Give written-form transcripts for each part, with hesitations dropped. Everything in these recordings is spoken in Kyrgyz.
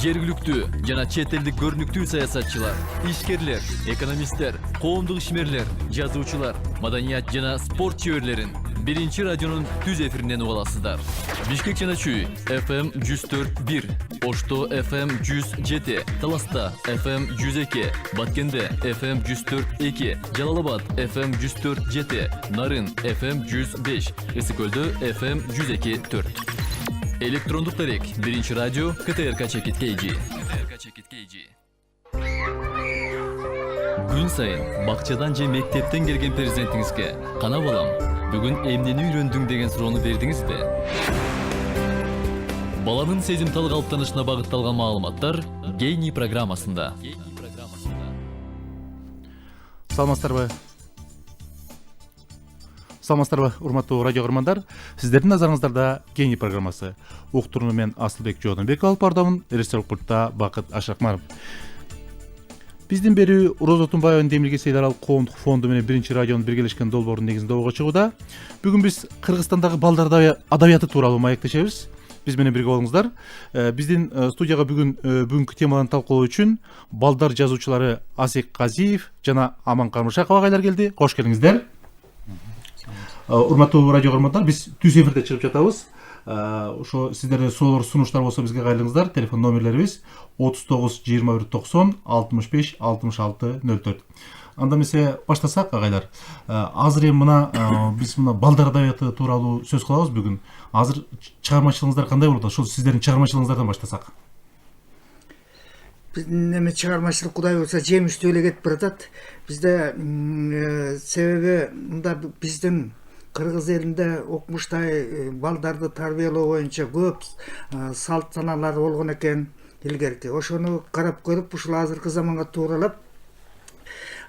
жергиликтүү жана чет элдик көрүнүктүү саясатчылар, ишкерлер, экономисттер, коомдук ишмерлер, жазуучулар, маданият жана спорт чеберлерин биринчи радионун түз эфиринен уга аласыздар. Бишкек жана Чүй FM 104.1, Ошто FM 107, Таласта FM 102, Баткенде FM 104.2, Жалалабад FM 104.7, Нарын FM 105, Ысыкөлдө FM 102.4. Электрондук дарек биринчи радио КТРК Чекит KG. Күн сайын бакчадан же мектептен келген президентиңизге кана балам, бүгүн эмнени үйрөндүң деген суроону бердиңизби? Баланын сезимтал калыптанышына багытталган маалыматтар Гейни программасында. Саламатсыздарбы, урматтуу радио көрөрмандар. Сиздердин назарыңыздарда Гейни программасы. Уктурууну мен Асылбек Жоодонбеков алып бардымын. Режиссерлик пультта Бакыт Ашакмаров. Биздин бери Роза Тумбаеванын Демирге Сейдарал коомдук фонду менен биринчи радионун биргелешкен долбоорунун негизинде ого чыгууда. Бүгүн биз Кыргызстандагы балдар адабияты тууралуу маектешебиз. Биз менен бирге болуңуздар. Биздин студияга бүгүнкү темаларды талкуулоо үчүн балдар жазуучулары Асек Казиев жана Аман Кармышаков агайлар келди. Кош келиңиздер. Урматтуу радио көрөрмандар, биз түз эфирде чыгып жатабыз. Ошо сиздерде суроолор, сунуштар болсо бизге кайрылыңыздар. Телефон номерлерибиз 39 21 90 65 66 04. Анда эмесе баштасак агайлар. Азыр эми мына биз мына балдар адабияты тууралуу сөз кылабыз бүгүн. Азыр чыгармачылыгыңыздар кандай болуп атат? Ошол сиздердин чыгармачылыгыңыздардан баштасак. Биздин эми чыгармачылык Кудай буйрса жемиштүү эле кетип баратат. Бизде себеби мында биздин Кыргыз элинде окумуштай балдарды тарбиялоо боюнча көп салт саналар болгон экен илгерки. Ошону карап көрүп, ушул азыркы заманга тууралап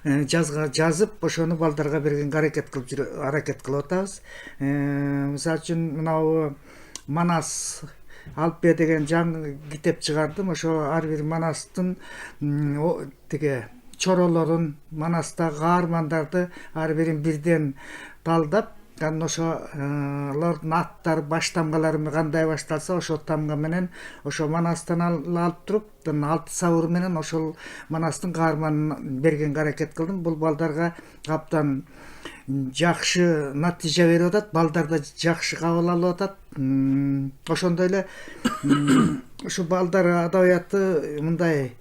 жазып, ошону балдарга берген аракет кылып атабыз. Мисалы үчүн мынау Манас Алпе деген жаңы китеп чыгардым. Ошо ар бир Манастын тиги чоролорун, Манастагы каармандарды ар бирин бирден талдап, анан ошолордун аттары, баш тамгалары кандай башталса, ошол тамга менен ошо Манастан алып туруп, 6 сабыр менен ошол Манастын каарманын берген аракет кылдым. Бул балдарга абдан жакшы натыйжа берип атат, балдар да жакшы кабыл алып атат. Ошондой эле ушу балдар адабияты мындай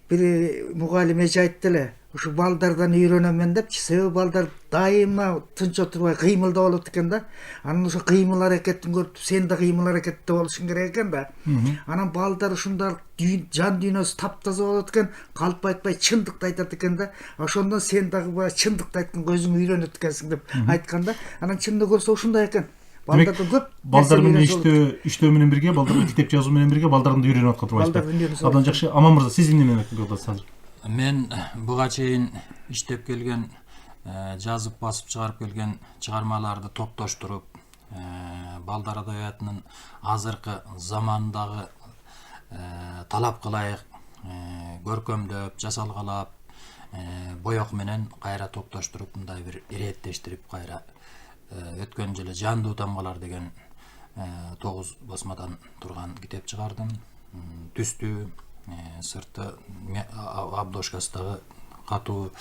бир мугалим эже айтты эле, ушу балдардан үйрөнөмүн депчи. Себеби балдар дайыма тынч отурбай кыймылда болот экен да. Анан ошо кыймыл аракетин көрүп, сен да кыймыл аракетте болушуң керек экен да. Анан балдар ушундай жан дүйнөсү таптаза болот экен, калп айтпай чындыкты айтат экен да. Ошондон сен дагы баягы чындыкты айтканга өзүң үйрөнөт экенсиң деп айтканда, анан чынында көрсө ушундай экен. Балдардан көп балдар менен иштөө менен бирге, балдарга китеп жазуу менен бирге балдарын да үйрөнүп аткан турбайсызбы? Абдан жакшы. Аман мырза, сиз эмне менен кыласыз азыр? Мен буга чейин иштеп келген, жазып басып чыгарып келген чыгармаларды топтоштуруп, балдар адабиятынын азыркы замандагы талап кылайык, көркөмдөп, жасалгалап, боек менен кайра топтоштуруп, мындай бир иреттештирип кайра өткөн жылы Жандуу тамгалар деген 9 басмадан турган китеп чыгардым. Түстүү, сырты обложкасы дагы катуу.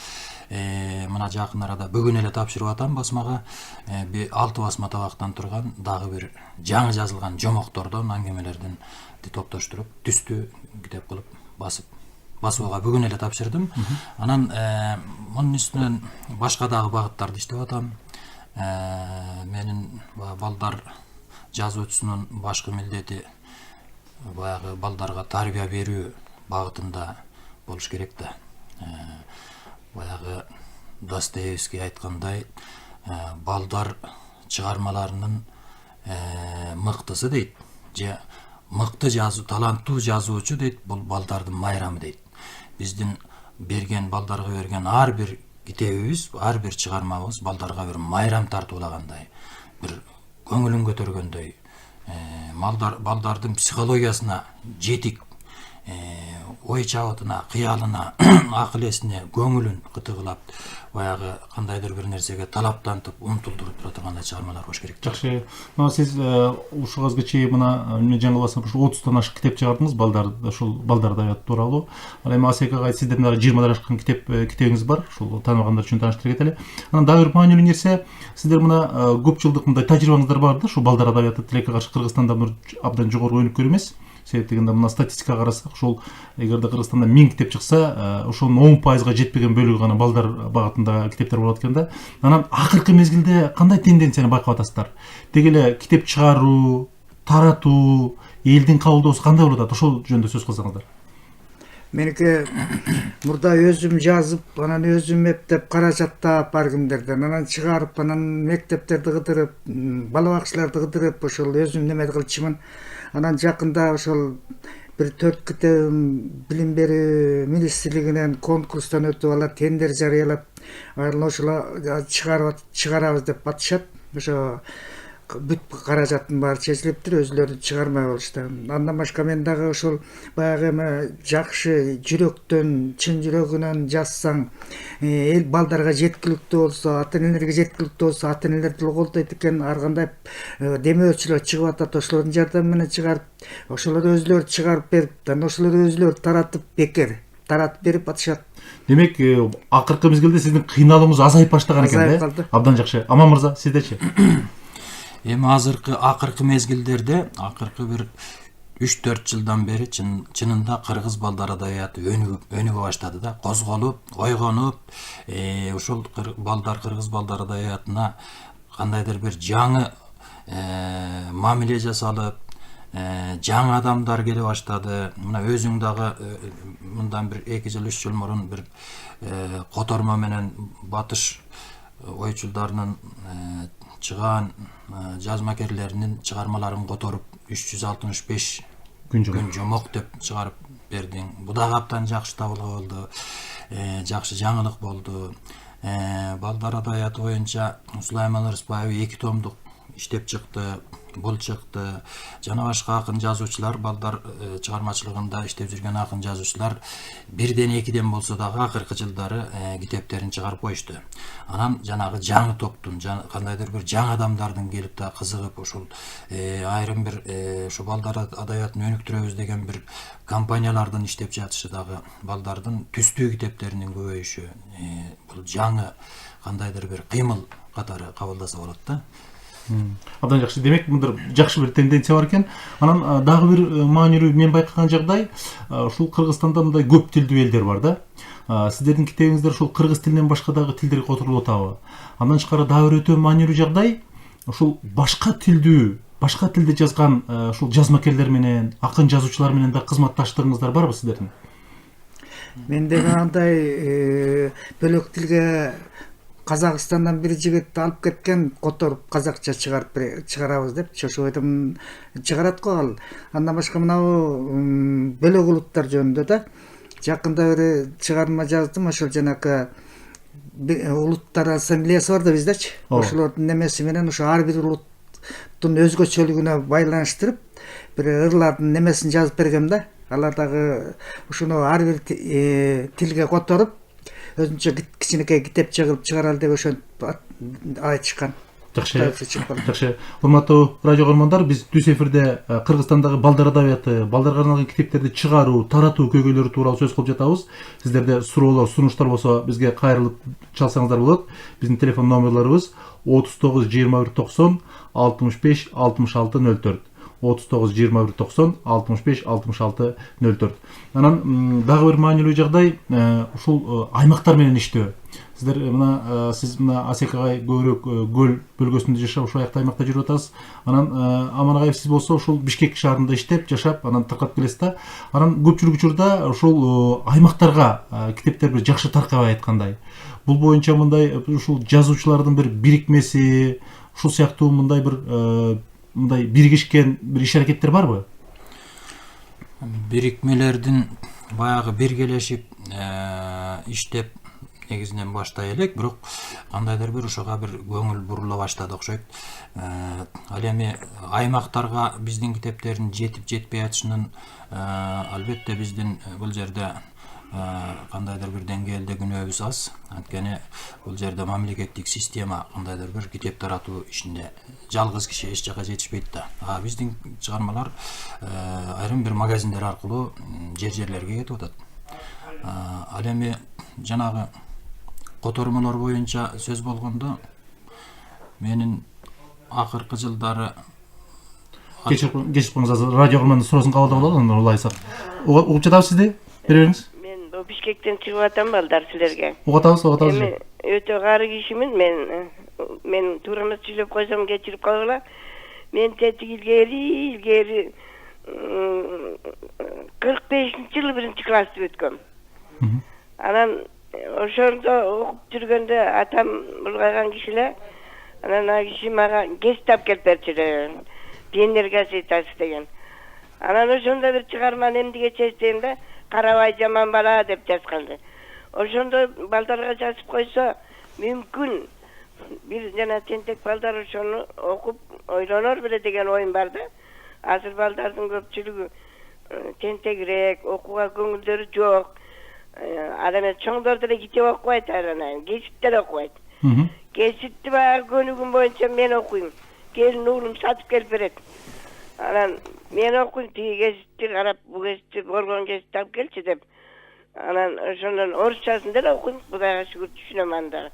Мына жакын арада бүгүн эле тапшырып атам басмага. 6 басма табактан турган дагы бир жаңы жазылган жомоктордон, аңгемелерден топтоштуруп, түстүү китеп кылып басууга бүгүн эле тапшырдым. Анан мунун үстүнөн башка дагы багыттарды иштеп атам. Менин балдар жазуучусунун башкы милдети баягы балдарга тарбия берүү багытында болуш керек да. Баягы Достоевский айткандай, балдар чыгармаларынын мыктысы дейт, же мыкты таланттуу жазуучу дейт, бул балдардын майрамы дейт. Биздин балдарга берген ар бир китебибиз, ар бир чыгармабыз балдарга бир майрам тартуулагандай, бир көңүлүн көтөргөндөй, балдардын психологиясына жетик ой чабытына, кыялына, акыл эсине, көңүлүн кытыгылап, баягы кандайдыр бир нерсеге талаптантып, умтулдуруп тура тургандай чыгармалар болуш керек. Жакшы. Мына сиз ушуңузга чейин мына мен жаңылбасам ушу 30тан ашык китеп чыгардыңыз балдар адабияты тууралуу. Ал эми Асек агай сиздердин дагы 20дан ашкан китебиңиз бар. Ушул тааныбагандар үчүн тааныштыра кетели. Анан дагы бир маанилүү нерсе, сиздер мына көп жылдык мындай тажрыйбаңыздар бар да, ушу балдар адабияты тилекке каршы Кыргызстанда бир абдан жогору өнүккөн эмес. Себеп дегенде мына статистикага карасак, ушул эгерде Кыргызстанда 1000 китеп чыкса, ошонун 10%га жетпеген бөлүгү гана балдар багытында китептер болот экен да. Анан акыркы мезгилде кандай тенденцияны байкап атасыздар? Деги эле китеп чыгаруу, таратуу, элдин кабылдоосу кандай болуп атат? Ошол жөнүндө сөз кылсаңыздар. Меники мурда өзүм жазып, анан өзүм эптеп каражат таап бар кимдерден, анан чыгарып, анан мектептерди кыдырып, бала бакчаларды кыдырып, ошол өзүм неме кылчумун. Анан жакында ошол бир 4 китебим билим берүү министрлигинен конкурстан өтүп, алар тендер жарыялап, ошол чыгарабыз деп атышат. Ошо бүт каражаттын баары чечилиптир, өзүлөрү чыгармай болушту. Андан башка мен дагы ошол баягы эме жакшы жүрөктөн, чын жүрөгүнөн жазсаң, эл балдарга жеткиликтүү болсо, ата-энелерге жеткиликтүү болсо, ата-энелер тил колдойт экен, ар кандай демөөчүлөр чыгып атат, ошолордун жардамы менен чыгарып, ошолор өзүлөрү чыгарып берип, анан ошолор өзүлөрү таратып берип атышат. Демек, акыркы мезгилде сиздин кыйналууңуз азайып баштаган экен Азайып да? калды. Абдан жакшы. Аман мырза, сиздечи? Эми акыркы мезгилдерде, акыркы бир 3-4 жылдан бери чынында кыргыз балдар адабияты өнүгө баштады да, козголуп, ойгонуп, ушул кыргыз балдар адабиятына кандайдыр бир жаңы мамиле жасалып, жаңы адамдар келе баштады. Мына өзүң дагы мындан бир 2 жыл 3 жыл мурун бир котормо менен батыш ойчулдарынын чыган жазмакерлеринин чыгармаларын которуп 365 күн жомок деп чыгарып бердиң. Бу дагы абдан жакшы табылгы болду. Жакшы жаңылык болду. Балдар адабияты боюнча Сулайман Ырысбаев 2 томдук иштеп чыкты. Бул чыкты. Жана башка акын жазуучулар, балдар чыгармачылыгында иштеп жүргөн акын жазуучулар 1-2 болсо дагы акыркы жылдары китептерин чыгарып коюшту. Анан жанагы жаңы топтун, кандайдыр бир жаңы адамдардын келип да кызыгып, ушул айрым бир ушу балдар адабиятын өнүктүрөбүз деген бир компаниялардын иштеп жатышы дагы балдардын түстүү китептеринин көбөйүшү, бул жаңы кандайдыр бир кыймыл катары кабылдаса болот да. Абдан жакшы. Демек, мындай жакшы бир тенденция бар экен. Анан дагы бир маанилүү мен байкаган жагдай, ушул Кыргызстанда мындай көп тилдүү элдер бар да. Сиздердин китебиңиздер ушул кыргыз тилинен башка дагы тилдерге которулуп атабы? Андан тышкары дагы бир өтө маанилүү жагдай, ушул башка тилде жазган ушул жазмакерлер менен, акын жазуучулар менен да кызматташтыгыңыздар барбы сиздердин? Менде андай бөлөк тилге Казакстандан бир жигит алып кеткен, которуп казакча чыгарабыз деп, ошо ойдом чыгарат го ал. Андан башка мынау бөлөк улуттар жөнүндө да жакында бир чыгарма жаздым, ошол жанакы улуттар ассамблеясы бар да биздечи. Ошолордун немеси менен ошо ар бир улуттун өзгөчөлүгүнө байланыштырып, бир ырлардын немесин жазып бергем да. Алар дагы ушуну ар бир тилге которуп өзүнчө кичинекей китепче кылып чыгаралы деп ошентип айтышкан. Жакшы. Урматтуу радио көрөрмандар, биз түз эфирде Кыргызстандагы балдар адабияты, балдарга арналган китептерди чыгаруу, таратуу көйгөйлөрү тууралуу сөз кылып жатабыз. Сиздерде суроолор, сунуштар болсо бизге кайрылып чалсаңыздар болот. Биздин телефон номерлорубуз 39 21 90 65 66 04. 39 21 90 65 66 04. Анан дагы бир маанилүү жагдай, ушул аймактар менен иштөө. Сиздер сиз Асек агай көбүрөөк көл бөлгөсүндө жашап, ушул аймакта жүрүп атасыз. Анан Аман агай сиз болсо ушул Бишкек шаарында иштеп, жашап, анан таркап келесиз да. Анан көпчүлүк учурда ушул аймактарга китептер бир жакшы таркабай айткандай. Бул боюнча мындай ушул жазуучулардын бир бирикмеси, ушул сыяктуу мындай биригишкен бир иш-аракеттер барбы? Бирикмелердин баягы биргелешип иштеп негизинен баштай элек, бирок кандайдыр бир ошого бир көңүл бурула баштады окшойт. Ал эми аймактарга биздин китептердин жетип жетпей атышынын албетте биздин бул жерде кандайдыр бир деңгээлде күнөөбүз аз. Анткени бул жерде мамлекеттик система кандайдыр бир китеп таратуу ишинде жалгыз киши эч жака жетишпейт да. Биздин чыгармалар айрым бир магазиндер аркылуу жерлерге кетип атат. Ал эми жанагы котормолор боюнча сөз болгондо, менин акыркы жылдары кечирип коюңуз, азыр радио кырмандын суроосун кабыл алып алалы, улайсак. Угуп жатабыз сизди? Бере бериңиз. Мен Бишкектен чыгып атам балдар силерге. Угуп атабыз. Эми өтө кары кишимин, мен туураны сүйлөп койсом кечирип койгула. Мен тетик илгери 45-жылы 1-классты өткөм. Анан ошондо окуп жүргөндө атам булгайган кишилер, анан а киши мага кесип келип берчү, пионер газетасы деген. Анан ошондо бир чыгарманы эмдиге чечсем да, карабай жаман бала деп жазганды. Ошондо балдарга жазып койсо мүмкүн бир жана тентек балдар ошону окуп ойлонор беле деген оюм бар да. Азыр балдардын көпчүлүгү тентегирээк, окууга көңүлдөрү жок. Ал эми чоңдор деле китеп окубайт, кесиптер окубайт. Кесипти баягы көнүгүм боюнча мен окуйм. Келин уулум сатып келип берет. Анан мен окуйм, тиги кесипти карап, бу кесипти болгон кесипти алып келчи деп. Анан ошондон орусчасын деле окуйм, Кудайга шүгүр түшүнөм анда.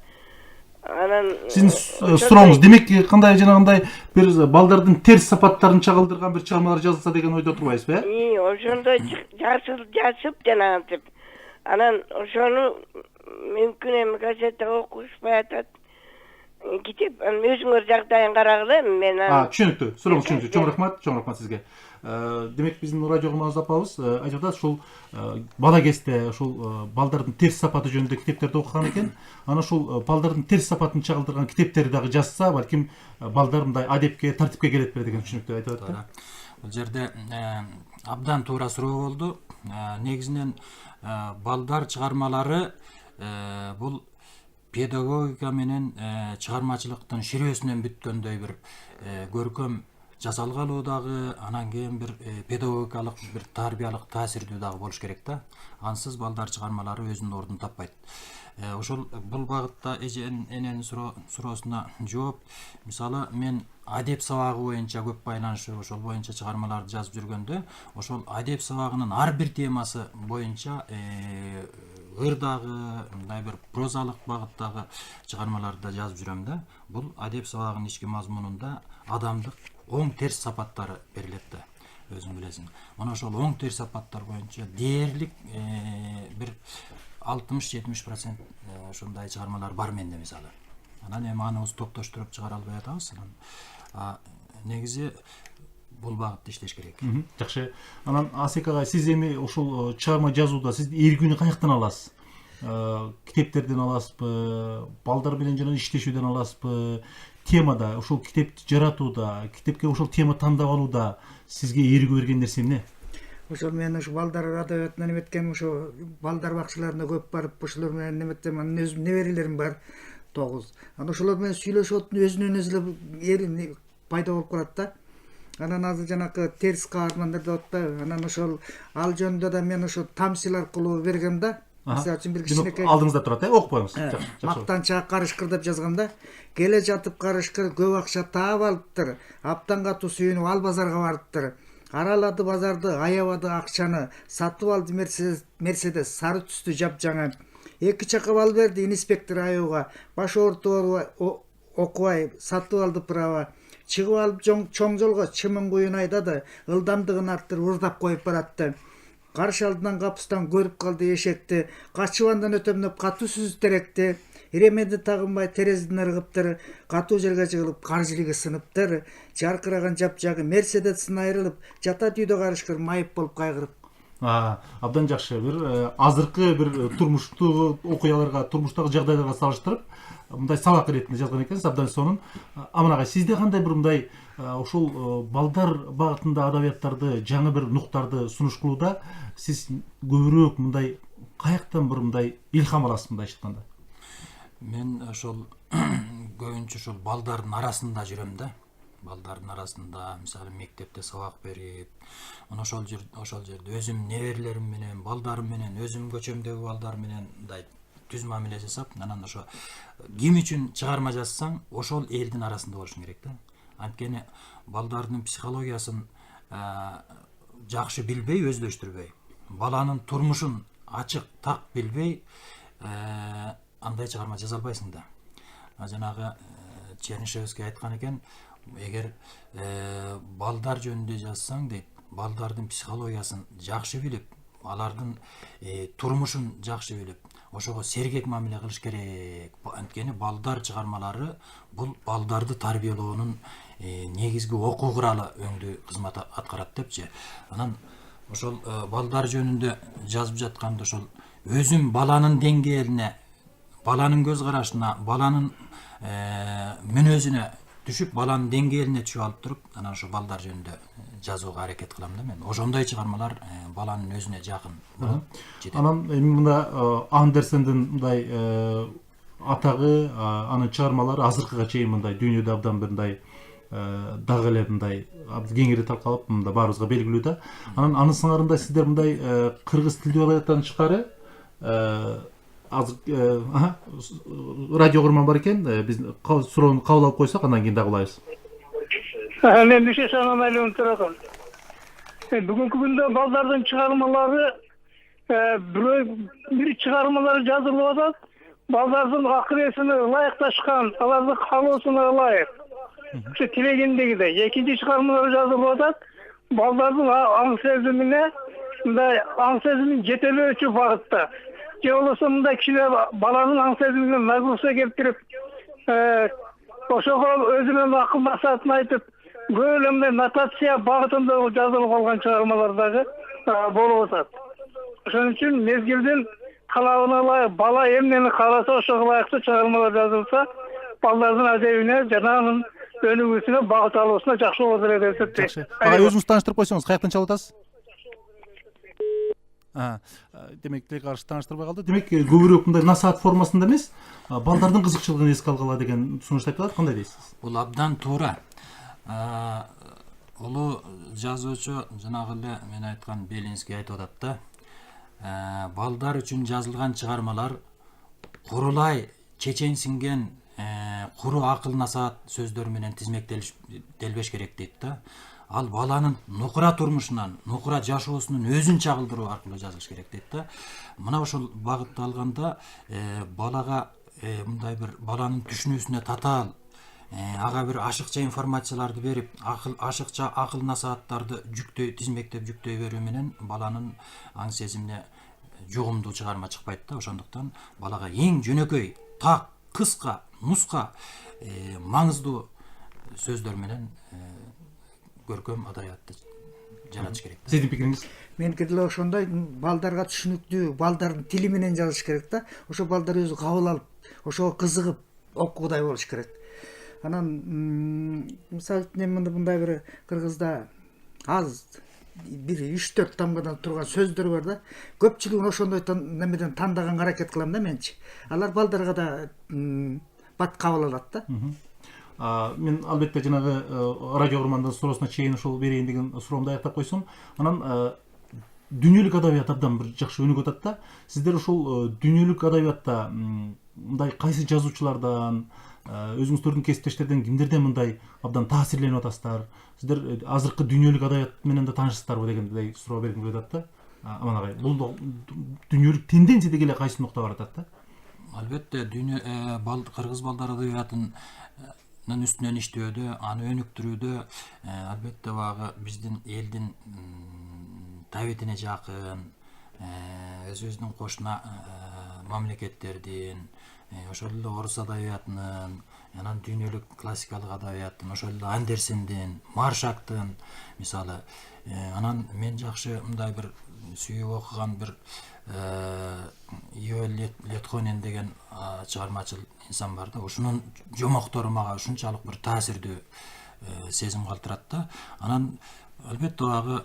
Анан сиздин сурооңуз демек кандай жанагындай бир балдардын терс сапаттарын чагылдырган бир чыгармалар жазылса деген ойдо турбайсызбы, ошондой жазып жанагынтип. Анан ошону мүмкүн эми газетте окушпай атат. Китеп өзүңөр жагдайын карагыла, мен түшүнүктүү. Сурооңуз түшүнүктүү. Чоң рахмат сизге. Демек биздин радио кырмандын апабыз айтып атат, ушул бала кезде ушул балдардын терс сапаты жөнүндө китептерди окуган экен. Анан ушул балдардын терс сапатын чагылдырган китептерди дагы жазса, балким балдар мындай адепке, тартипке келет беле деген түшүнүктүү айтып атат. Бул жерде абдан туура суроо болду. Негизинен балдар чыгармалары бул педагогика менен чыгармачылыктын ширөөсүнөн бүткөндөй бир көркөм жасалгалуу дагы, анан кийин бир педагогикалык бир тарбиялык таасирдүү дагы болуш керек да. Ансыз балдар чыгармалары өзүнүн ордун таппайт. Ошол бул багытта эненин суроосуна жооп, мисалы мен адеп сабагы боюнча көп байланышы, ошол боюнча чыгармаларды жазып жүргөндө, ошол адеп сабагынын ар бир темасы боюнча ырдагы, мындай бир прозалык багыттагы чыгармаларды жазып жүрөм да. Бул адеп сабагынын ички мазмунунда адамдык оң терс сапаттары берилет да, өзүң билесиң. Мына ошол оң терс сапаттар боюнча дээрлик бир 60-70% ошондой чыгармалар бар менде мисалы. Анан эми аны топтоштуруп чыгара албай атабыз. Негизи бул багытта иштеш керек. Жакшы. Анан Асек агай, сиз эми ушул чыгарма жазууда сиз эргүүнү каяктан аласыз? Китептерден аласызбы? Балдар менен жана иштешүүдөн аласызбы? Темада, ушул китепти жаратууда, китепке ушул тема тандап алууда сизге эргүү берген нерсе эмне? Ошол мен ушу балдар адабиятына неметкен, ушу балдар бакчаларына көп барып, ошолор менен неметем, анын өзүм неберелерим бар 9. Анан ошолор менен сүйлөшүп атып өзүнөн өзү эле пайда болуп калат да. Анан азыр жанакы терс каармандар деп атпайбы? Анан ошол ал жөнүндө да мен ошо тамсил аркылуу бергем да. Мисалы үчүн бир кичинекей алдыңызда турат, окуп коюңуз. Мактанчак карышкыр деп жазгам да. Келе жатып карышкыр көп акча таап алыптыр. Аптан катуу сүйүнүп ал базарга барыптыр. Аралады базарды, аябады акчаны, сатып алды Мерседес сары түстү жапжаңа. 2 чакап алып берди инспектор аюуга. Баш оорутуп окубай сатып алды права. Чыгып алып чоң жолго чымын куюн айдады. Ылдамдыгын арттырып урдап коюп баратты. Каршы алдынан капыстан көрүп калды эшекти. Качып андан өтөмдөп катуу сүзүп теректи. Иремеди тагынбай терезеден ыргыптыр. Катуу жерге жыгылып кар жилиги сыныптыр. Жаркыраган жапжагы Мерседестен айрылып, жатат үйдө карышкыр майып болуп кайгырып. Абдан жакшы. Бир азыркы бир турмуштук окуяларга, турмуштагы жагдайларга салыштырып, мындай сабак иретинде жазган экенсиз, абдан сонун. Аман агай, сизде кандай бир мындай ушул балдар багытында адабияттарды, жаңы бир нуктарды сунуш кылууда сиз көбүрөөк мындай каяктан бир мындай илхам аласыз мындай айтканда? Мен ошол көбүнчө ошол балдардын арасында жүрөм да. Балдардын арасында мисалы мектепте сабак берип, мына ошол жерде өзүм неберелерим менен, балдарым менен, өзүм көчөмдөгү балдар менен мындай түз мамиле жасап, анан ошо ким үчүн чыгарма жазсаң, ошол элдин арасында болушуң керек да. Анткени балдардын психологиясын жакшы билбей, өздөштүрбөй, баланын турмушун ачык так билбей, андай чыгарма жаза албайсың да. Жанагы Чернышевский айткан экен, эгер балдар жөнүндө жазсаң дейт, балдардын психологиясын жакшы билип, алардын турмушун жакшы билип, ошого сергек мамиле кылыш керек. Анткени балдар чыгармалары бул балдарды тарбиялоонун негизги окуу куралы өңдүү кызмат аткарат депчи. Анан ошол балдар жөнүндө жазып жатканда ошол өзүм баланын деңгээлине, баланын көз карашына, баланын мүнөзүнө түшүп, баланын деңгээлине түшүп алып туруп, анан ошо балдар жөнүндө жазууга аракет кылам да мен. Ошондой чыгармалар баланын өзүнө жакын болот. Анан мында Андерсендин мындай атагы, анын чыгармалары азыркыга чейин мындай дүйнөдө абдан бир мындай дагы эле мындай кеңири таркалып, мында баарыбызга белгилүү да. Анан анын сыңарында сиздер мындай кыргыз тилдүү алаяттан тышкары азыр радио курман бар экен, биз суроону кабыл алып койсок, андан кийин дагы улайбыз. Мен bir şey sanmayalım Turakan. Bugünkü günde baldardan çıkarmaları bir çıkarmaları yazılıyor da baldardan akıresini layık taşıkan, alarda kalosuna layık. İşte tilegindeki de. İkinci çıkarmaları yazılıyor da baldardan ansezimine ansezinin ceteli ölçü farklı. Geolasında kişiler balanın ansezimine nazırsa getirip ошого өзүнүн акыл максатын айтып, бөлүмдө нотация багытында жазылып калган чыгармалар дагы болуп атат. Ошон үчүн мезгилдин талабына ылайык, бала эмнени кааласа ошого ылайыктуу чыгармалар жазылса, балдардын адебине жана анын өнүгүүсүнө багыт алуусуна жакшы болот эле деп эсептейм. Жакшы. Ага, өзүңүз тааныштырып койсоңуз, каяктан чалып атасыз? Демек тилек каршы тааныштырбай калды. Демек көбүрөөк мындай насаат формасында эмес, балдардын кызыкчылыгын эске алгыла деген сунуш айтылат. Кандай дейсиз? Бул абдан туура. Улуу жазуучу жанагы эле мен айткан Белинский айтып атат да. Балдар үчүн жазылган чыгармалар курулай чеченсинген куру акыл насаат сөздөр менен тизмектелбеш керек дейт да. Ал баланын нукура турмушунан, нукура жашоосунун өзүн чагылдыруу аркылуу жазылыш керек дейт да. Мына ошол багытты алганда балага мындай бир баланын түшүнүүсүнө татаал, ага бир ашыкча информацияларды берип, ашыкча акыл насааттарды тизмектеп жүктөй берүү менен баланын аң сезимине жугумдуу чыгарма чыкпайт да. Ошондуктан балага эң жөнөкөй, так, кыска, нуска, маңыздуу сөздөр менен көркөм адабиятты жаратыш керек. Сиздин пикириңиз? Меники деле ошондой, балдарга түшүнүктүү, балдардын тили менен жазыш керек да. Ошо балдар өзү кабыл алып, ошого кызыгып окуудай болуш керек. Анан мисалы үчүн мындай бир кыргызда аз бир 3-4 тамгадан турган сөздөр бар да. Көпчүлүгүн ошондой немеден тандаганга аракет кылам да менчи. Алар балдарга да бат кабыл алат да. Мен албетте жанагы радио курмандын суроосуна чейин ушул берейин деген суроомду аяктап койсом, анан дүйнөлүк адабият абдан бир жакшы өнүгүп атат да. Сиздер ушул дүйнөлүк адабиятта мындай кайсы жазуучулардан, өзүңүздөрдүн кесиптештерден кимдерден мындай абдан таасирленип атасыздар? Сиздер азыркы дүйнөлүк адабият менен да тааныштарбы дегендей суроо бергим келип атат да. Аман агай, бул дүйнөлүк тенденция деги эле кайсы нукта бар атат да? Албетте кыргыз балдар адабиятынын үстүнөн иштөөдө, аны өнүктүрүүдө албетте багы биздин элдин табитине жакын, өзүбүздүн кошуна мамлекеттердин, ошол эле орус адабиятынын, анан дүйнөлүк классикалык адабияттын, ошол эле Андерсендин, Маршактын мисалы, анан мен жакшы мындай бир сүйүп окуган бир Юэль Летхонен деген чыгармачыл инсан бар да. Ошонун жомоктору мага ушунчалык бир таасирдүү сезим калтырат да. Анан албетте багы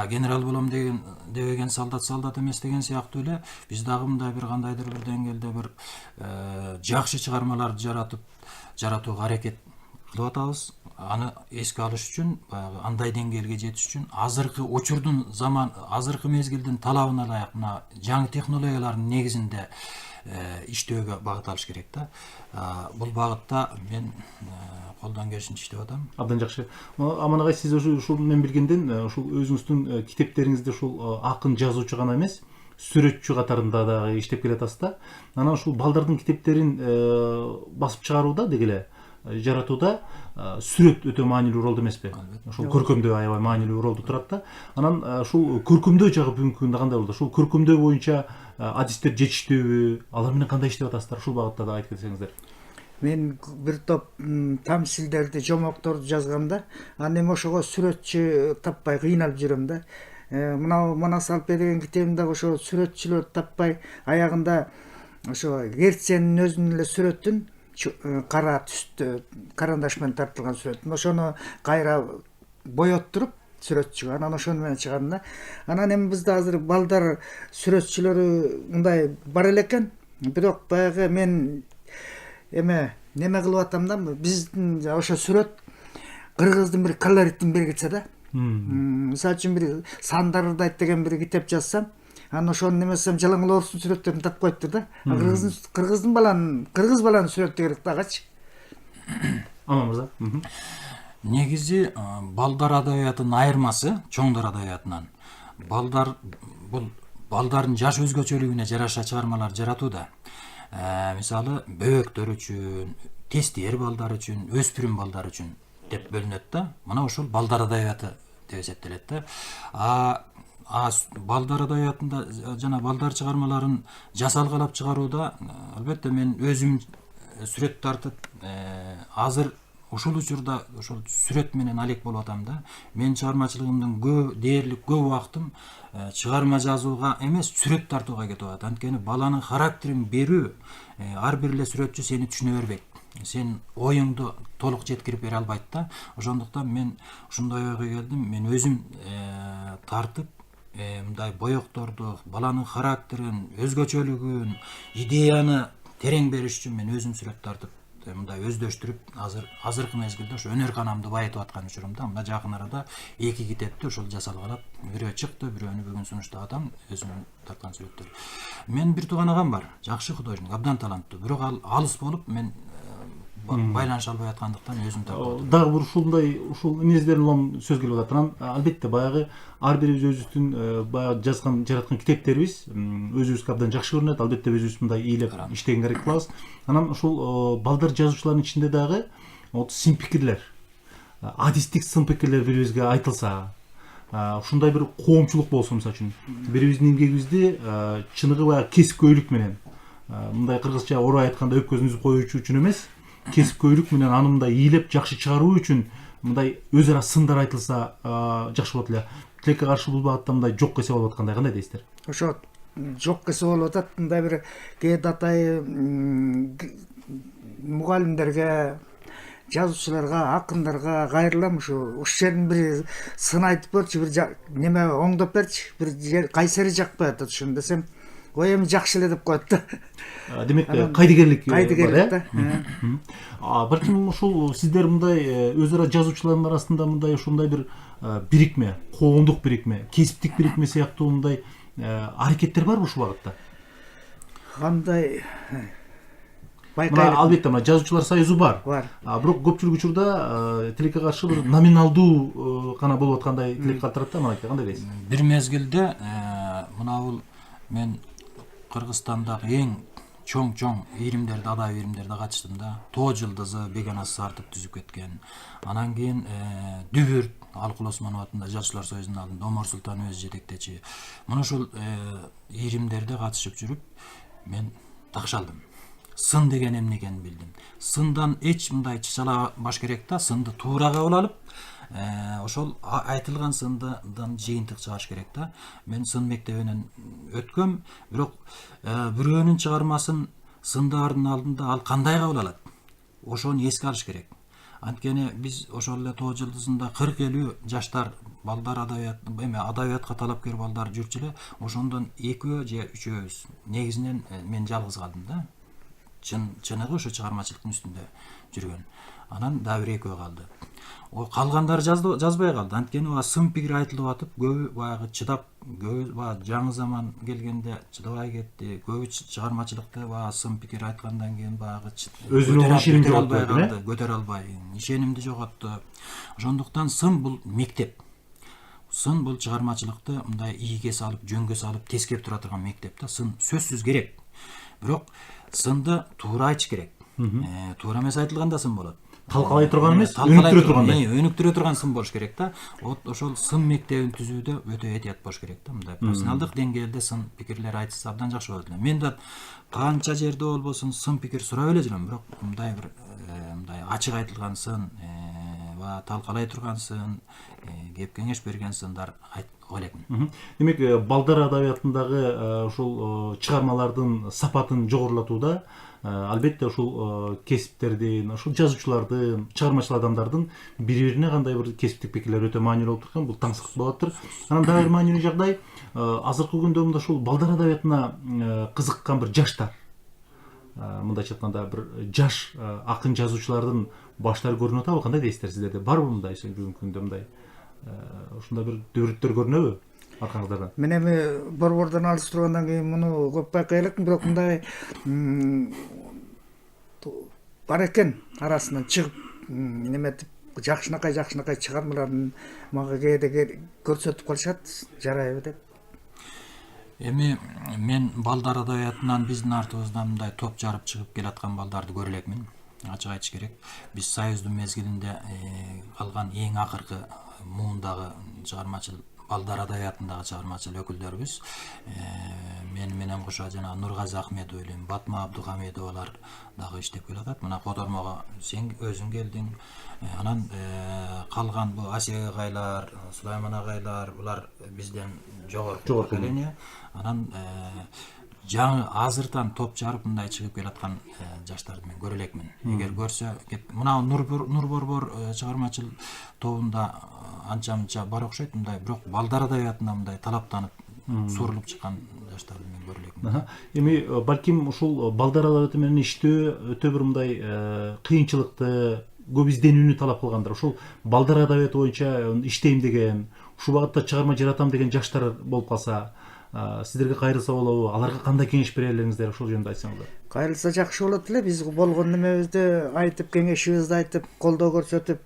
генерал болом деген дебеген солдат эмес деген сыяктуу эле биз дагы мындай бир кандайдыр бир деңгээлде бир жакшы чыгармаларды жаратууга аракет кылып атабыз. Аны эске алыш үчүн, баягы андай деңгээлге жетиш үчүн азыркы учурдун азыркы мезгилдин талабына ылайык мына жаңы технологиялардын негизинде иштөөгө багыт алыш керек да. Бул багытта мен колдон келишинче иштеп атам. Абдан жакшы. Аман агай, сиз ушул мен билгенден ушул өзүңүздүн китептериңизде ушул акын жазуучу гана эмес, сүрөтчү катарында дагы иштеп келатасыз да. Анан ушул балдардын китептерин басып чыгарууда деги эле жаратууда сүрөт өтө маанилүү ролду эмеспи? Ушул көркөмдөө аябай маанилүү ролду турат да. Анан ушул көркөмдөө жагы бүгүнкү күндө кандай болду? Ушул көркөмдөө боюнча адистер жетиштүүбү? Алар менен кандай иштеп атасыздар? Ушул багытта да айтып кетсеңиздер. Мен бир топ тамсилдерди, жомокторду жазганда, аны эми ошого сүрөтчү таппай кыйналып жүрөм да. Мына Манас Алпе деген китебимде ошо сүрөтчүлөрдү таппай, аягында ошо Герценин өзүнүн эле сүрөтүн, кара түстө карандаш менен тартылган сүрөтүн, ошону кайра боyoттуруп сүрөтчүгө, анан ошону менен чыгардым да. Анан эми бизде азыр балдар сүрөтчүлөрү мындай бар элекен, бирок баягы мен неме кылып атам да, биздин ошо сүрөт кыргыздын бир колориттин бергичи да. Мисалы үчүн бир Сандарырдайт деген бир китеп жазсам, анан ошону немесем Жалаң Орустун сүрөттөрүн тапып коюптур да. Кыргыз баланын сүрөтү керек дагычы. Аман мырза. Негизи балдар адабиятынын айырмасы чоңдор адабиятынан. Бул балдардын жаш өзгөчөлүгүнө жараша чыгармалар жаратууда. Мисалы бөбөктөр үчүн, тестиер балдар үчүн, өспүрүм балдар үчүн деп бөлүнөт да. Мына ошол балдар адабияты деп эсептелет да. Балдар адабиятында жана балдар чыгармаларын жасалгалап чыгарууда албетте мен өзүм сүрөт тартып, азыр ушул учурда ошол сүрөт менен алек болуп атам да. Мен чыгармачылыгымдын дээрлик көп убактым чыгарма жазууга эмес, сүрөт тартууга кетип атат. Анткени баланын характерин берүү, ар бир эле сүрөтчү сени түшүнө бербейт. Сен оюңду толук жеткирип бере албайт да. Ошондуктан мен ушундай ойго келдим. Мен өзүм тартып, мындай боекторду, баланын характерин, өзгөчөлүгүн, идеяны терең бериш үчүн мен өзүм сүрөт тартып, мындай өздөштүрүп, азыркы мезгилде ошо өнөр канамды байытып аткан учурумда мына жакын арада 2 китепти ошол жасалгалап, бирөө чыкты, бирөөнү бүгүн сунуштап атам, өзүм тарткан сүрөттөр. Мен бир тууган агам бар, жакшы художник, абдан таланттуу, бирок ал алыс болуп, мен байланыша албай аткандыктан өзүм тартып. Дагы бир ушул эмнездерин улам сөз келип атат. Анан албетте баягы ар бирибиз өзүбүздүн баягы жараткан китептерибиз өзүбүзгө абдан жакшы көрүнөт. Албетте өзүбүз мындай ийилеп иштегенге аракет кылабыз. Анан ушул балдар жазуучулардын ичинде дагы сын пикирлер, адистик сын пикирлер бирибизге айтылса, ушундай бир коомчулук болсо, мисалы үчүн бирибиздин эмгегибизди чыныгы баягы кесипкөйлүк менен, мындай кыргызча орой айтканда өпкөсүн үзүп коюучу үчүн эмес, кесипкөйлүк менен аны мындай ийилеп жакшы чыгаруу үчүн мындай өз ара сындар айтылса жакшы болот эле. Тилекке каршы бул багытта мындай жок кесе болуп аткандай кандай дейсиздер? Ошо жок кесе болуп атат. Мындай бир кээде мугалимдерге, жазуучуларга, акындарга кайрылам, ушул жерин бир сын айтып берчи, бир неме оңдоп берчи, бир жер кайсери жакпай атат ушуну десем, ой эми жакшы эле деп коет да. Демек кайдыгерлик бар, да. Балким ушул сиздер мындай өз ара жазуучулардын арасында мындай ушундай бир бирикме, коомдук бирикме, кесиптик бирикме сыяктуу мындай аракеттер барбы ушул багытта? Кандай албетте мына жазуучулар союзу бар. Бирок көпчүлүк учурда тилекке каршы бир номиналдуу гана болуп аткандай тилек калтырат да. Мына кандай дейсиз? Бир мезгилде мына бул мен Кыргызстандагы эң чоң ийримдерди, адабий ийримдерди катыштым да. Тоо жылдызы Бегенас Сартып түзүп кеткен. Анан кийин Дүбүрт Алкул Осмонов атында жазуучулар союзунун алдында Омар Султан өзү жетектечи. Мына ушул ийримдерде катышып жүрүп, мен такшалдым. Сын деген эмне экенин билдим. Сындан эч мындай чычала баш керек да, сынды туура кабыл алып, ошол айтылган сындан жыйынтык чыгарыш керек да. Мен сын мектебинен өткөм, бирок бирөөнүн чыгармасын сындардын алдында ал кандай кабыл алат? Ошону эске алыш керек. Анткени биз ошол эле Тоо жылдызында 40-50 жаштар балдар адабиятка талапкер балдар жүрчү эле. Ошондон 2 же 3-өбүз. Негизинен мен жалгыз калдым да. Чыныгы ошо чыгармачылыктын үстүндө жүргөн. Анан дагы бир экөө калды. Калгандары жазбай калды. Анткени сын пикир айтылып атып, көбү баягы чыдап, көбү жаңы заман келгенде чыдабай кетти. Көбү чыгармачылыкты сын пикир айткандан кийин баягы өзүнүн ишенимди жоготту, көтөрө албай, ишенимди жоготту. Ошондуктан сын бул мектеп. Сын бул чыгармачылыкты мындай ийге салып, жөнгө салып, тескеп тура турган мектеп да. Сын сөзсүз керек. Бирок сынды туура айтыш керек. Туура эмес айтылганда сын болот. Талкалай турган эмес, өнүктүрө тургандай. Өнүктүрө турган сын болуш керек да. Ошол сын мектебин түзүүдө өтө этият болуш керек да. Мындай профессионалдык деңгээлде сын пикирлер айтылса абдан жакшы болот эле. Мен да канча жерде болбосун сын пикир сурап эле жүрөм, бирок мындай бир мындай ачык айтылган сын, талкалай турган сын, кеп кеңеш берген сындар айткыла элекмин. Демек, балдар адабиятындагы ушул чыгармалардын сапатын жогорулатууда албетте ушул кесиптердин, ушул жазуучулардын, чыгармачыл адамдардын бири-бирине кандай бир кесиптик пикирлери өтө маанилүү болуп турган, бул таңсык болуп атыр. Анан дагы бир маанилүү жагдай, азыркы күндө мында ушул балдар адабиятына кызыккан бир жаштар, мындайча айтканда бир жаш акын жазуучулардын баштары көрүнүп атабы, кандай дейсиздер сиздерде? Барбы мындай бүгүнкү күндө мындай ушундай бир дүбүрүттөр көрүнөбү аркаңыздардан? Мен эми борбордон алыс тургандан кийин муну көп байкай элекмин, бирок мындай бар экен арасынан чыгып неметип жакшынакай чыгармаларын мага кээде көрсөтүп калышат, жарайбы деп. Эми мен балдар адабиятынан биздин артыбыздан мындай топ жарып чыгып келаткан балдарды көрө элекмин. Ачык айтыш керек. Биз Союздун мезгилинде калган эң акыркы муундагы чыгармачыл балдар адабиятындагы чыгармачыл өкүлдөрүбүз. Мен менен кошо жана Нургазы Ахмедов элем, Батма Абдухамедовалар дагы иштеп келатат. Мына котормого сен өзүң келдиң. Анан калган бу Асия агайлар, Сулайман агайлар, булар бизден жогорку поколение. Анан жаңы азыртан топ жарып мындай чыгып келаткан жаштарды мен көрө элекмин. Эгер көрсө, мына Нурборбор чыгармачыл тобунда анча-мынча бар окшойт, мындай бирок балдар адабиятында мындай талаптанып, сурулуп чыккан жаштарды мен көрө элекмин. Эми балким ушул балдар адабияты менен иштөө өтө бир мындай кыйынчылыкты, көп изденүүнү талап кылгандар. Ушул балдар адабияты боюнча иштейм деген, ушул багытта чыгарма жаратам деген жаштар болуп калса, сиздерге кайрылса болобу? Аларга кандай кеңеш бере элеңиздер, ошол жөнүндө айтсаңыздар. Кайрылса жакшы болот эле. Биз болгон немебизди айтып, кеңешибизди айтып, колдоо көрсөтүп,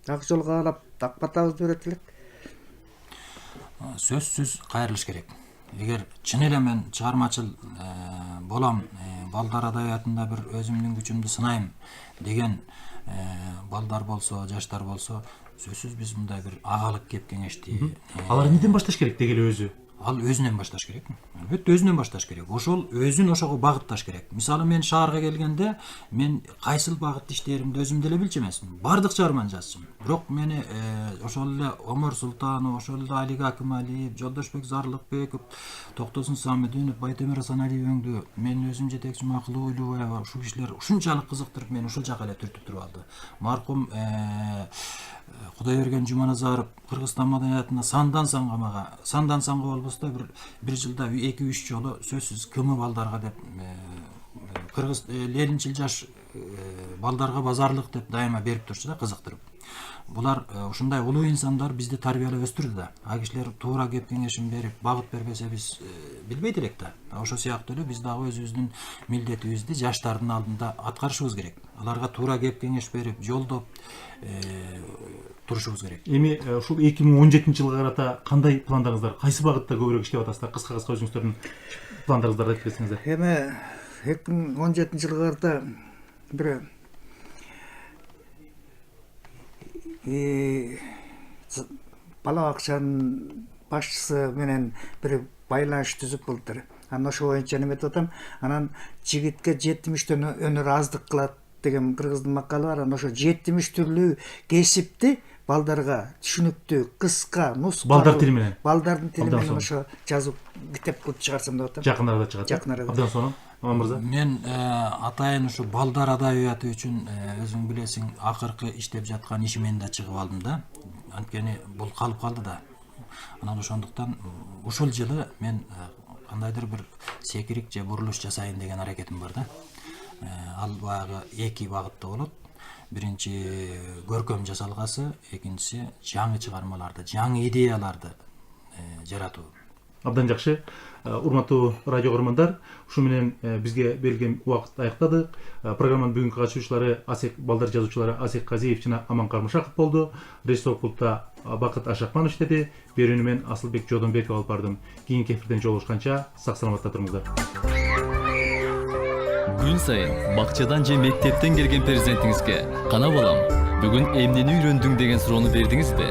ак жолго алып, так батабызды берет элек. Сөзсүз кайрылыш керек. Эгер чын эле мен чыгармачыл болом, балдар адабиятында бир өзүмдүн күчүмдү сынайм деген балдар болсо, жаштар болсо, сөзсүз биз мындай бир агалык кеп кеңешти. Алар эмнеден башташ керек деги эле өзү? Ал өзүнөн башташ керек. Албетте өзүнөн башташ керек. Ошол өзүн ошого багытташ керек. Мисалы мен шаарга келгенде мен кайсыл багытта иштээримди өзүм деле билчү эмесмин. Бардык чыгарманы жазчумун. Бирок мени ошол эле Омар Султанов, ошол эле Алик Акималиев, Жолдошбек Зарлыкбеков, Токтосун Самидинов, Байтемир Асаналиевиңди мен өзүм жетекчим Акылуу Ойлубаева, ушул кишилер ушунчалык кызыктырып мени ушул жака эле түртүп туруп алды. Маркум Кудайберген Жуманазаров Кыргызстан маданиятына сандан санга болбосто бир жылда 2-3 жолу сөзсүз кымы балдарга деп кыргыз ленинчил жаш балдарга базарлык деп дайыма берип турчу да, кызыктырып. Булар ушундай улуу инсандар бизди тарбиялап өстүрдү да. А кишилер туура кеп кеңешин берип, багыт бербесе биз билбейт элек да. Ошо сыяктуу эле биз дагы өзүбүздүн милдетибизди жаштардын алдында аткарышыбыз керек. Аларга туура кеп кеңеш берип, жолдоп турушубуз керек. Эми ушул 2017 жылга карата кандай пландарыңыздар, кайсы багытта көбүрөөк иштеп атасыздар? Кыска өзүңүздөрдүн пландарыңыздарды айтып берсеңиздер. Эми 2017 жылга карата бир бала бакчанын башчысы менен бир байланыш түзүп болуптур. Анан ошо боюнча неметип атам. Анан жигитке 70төн өнөр аздык кылат деген кыргыздын макалы бар. Анан ошо 70 түрлүү кесипти балдарга түшүнүктүү, кыска, нуска Балдар тили менен. Балдардын тили менен ошо жазып китеп кылып чыгарсам деп атам. Жакын арада чыгат. Жакын арада. Абдан сонун. Аман мырза? Мен атайын ушу балдар адабияты үчүн өзүң билесиң акыркы иштеп жаткан ишимен да чыгып алдым да. Анткени бул калып калды да. Анан ошондуктан ушул жылы мен кандайдыр бир секирик же бурулуш жасайын деген аракетим бар да. Ал баягы эки багытта болот. Биринчи көркөм жасалгасы, экинчиси жаңы чыгармаларды, жаңы идеяларды жаратуу. Абдан жакшы. Урматтуу радио көрөрмандар, ушу менен бизге берилген убакыт аяктады. Программанын бүгүнкү катышуучулары балдар жазуучулары Асек Казиев жана Аман Кармышаков болду. Режиссер пультта Бакыт Ашакман иштеди. Берүүнү мен Асылбек Жодонбеков алып бардым. Кийинки эфирден жолугушканча сак саламатта туруңуздар. Күн сайын бакчадан же мектептен келген перзентиңизге кана балам, бүгүн эмнени үйрөндүң деген суроону бердиңизби?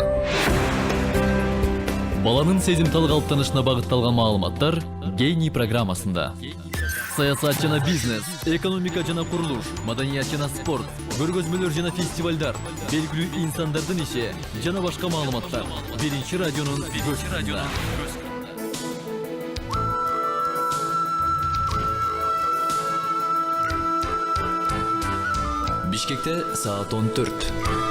Баланын сезимтал калыптанышына багытталган маалыматтар Гений программасында. Саясат жана бизнес, экономика жана курулуш, маданият жана спорт, көргөзмөлөр жана фестивалдар, белгилүү инсандардын иши жана башка маалыматтар Биринчи радионун көзүндө. Бишкекте саат 14.